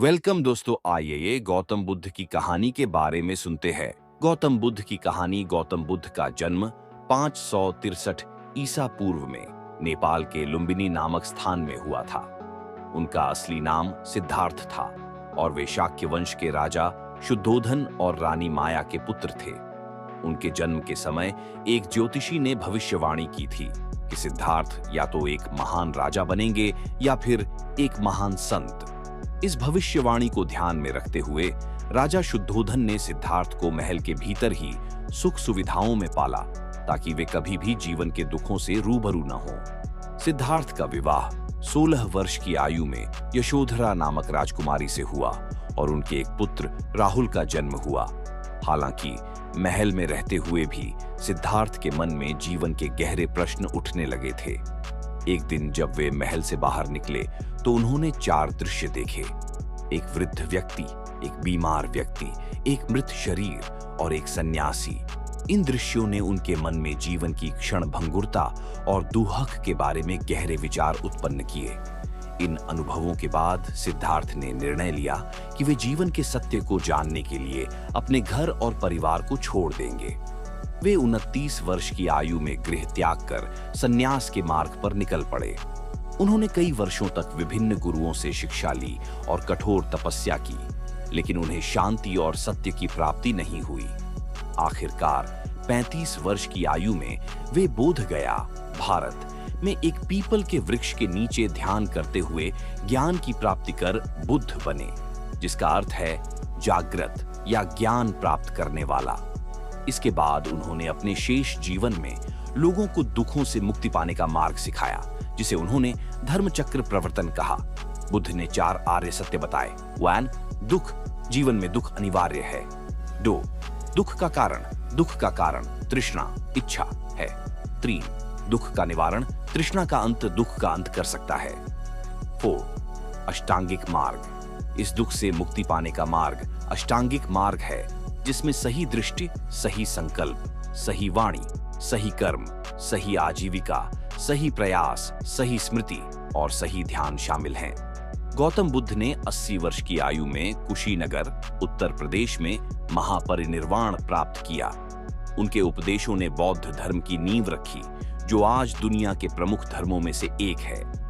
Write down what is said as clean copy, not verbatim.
Welcome दोस्तों, आइए गौतम बुद्ध की कहानी के बारे में सुनते हैं। गौतम बुद्ध की कहानी। गौतम बुद्ध का जन्म 563 ईसा पूर्व में नेपाल के लुम्बिनी नामक स्थान में हुआ था। उनका असली नाम सिद्धार्थ था और वे शाक्य वंश के राजा शुद्धोधन और रानी माया के पुत्र थे। उनके जन्म के समय एक ज्योतिषी ने भविष्यवाणी की थी कि सिद्धार्थ या तो एक महान राजा बनेंगे या फिर एक महान संत। इस भविष्यवाणी को ध्यान में रखते हुए राजा शुद्धोधन ने सिद्धार्थ को महल के भीतर ही सुख सुविधाओं में पाला ताकि वे कभी भी जीवन के दुखों से रूबरू न हो। सिद्धार्थ का विवाह 16 वर्ष की आयु में यशोधरा नामक राजकुमारी से हुआ और उनके एक पुत्र राहुल का जन्म हुआ। हालांकि महल में रहते हुए भी सिद्धार्थ के मन में जीवन के गहरे प्रश्न उठने लगे थे। एक दिन जब वे महल से बाहर निकले तो उन्होंने 4 दृश्य देखे। एक वृद्ध व्यक्ति, एक बीमार व्यक्ति, एक मृत शरीर और एक सन्यासी। इन दृश्यों ने उनके मन में जीवन की क्षणभंगुरता और दुहक के बारे में गहरे विचार उत्पन्न किए। इन अनुभवों के बाद सिद्धार्थ ने निर्णय लिया कि वे जीवन के सत्य को जानने के लिए अपने घर और परिवार को छोड़ देंगे। वे 29 वर्ष की आयु में गृह त्याग कर संन्यास के मार्ग पर निकल पड़े। उन्होंने कई वर्षों तक विभिन्न गुरुओं से शिक्षा ली और कठोर तपस्या की, लेकिन उन्हें शांति और सत्य की प्राप्ति नहीं हुई। आखिरकार 35 वर्ष की आयु में वे बोध गया, भारत में एक पीपल के वृक्ष के नीचे ध्यान करते हुए ज्ञान की प्राप्ति कर बुद्ध बने, जिसका अर्थ है जागृत या ज्ञान प्राप्त करने वाला। इसके बाद उन्होंने अपने शेष जीवन में लोगों को दुखों से मुक्ति पाने का मार्ग सिखाया, जिसे उन्होंने धर्मचक्र प्रवर्तन कहा। बुद्ध ने 4 आर्य सत्य बताए। 1. दुख, जीवन में दुख अनिवार्य है। 2. दुख का कारण तृष्णा, इच्छा है। 3. दुख का निवारण, तृष्णा का अंत दुख का अंत कर सकता है। 4. अष्टांगिक मार्ग, इस दुख से मुक्ति पाने का मार्ग अष्टांगिक मार्ग है, जिसमें सही दृष्टि, सही संकल्प, सही वाणी, सही कर्म, सही आजीविका, सही प्रयास, सही स्मृति और सही ध्यान शामिल हैं। गौतम बुद्ध ने 80 वर्ष की आयु में कुशीनगर, उत्तर प्रदेश में महापरिनिर्वाण प्राप्त किया। उनके उपदेशों ने बौद्ध धर्म की नींव रखी, जो आज दुनिया के प्रमुख धर्मों में से एक है।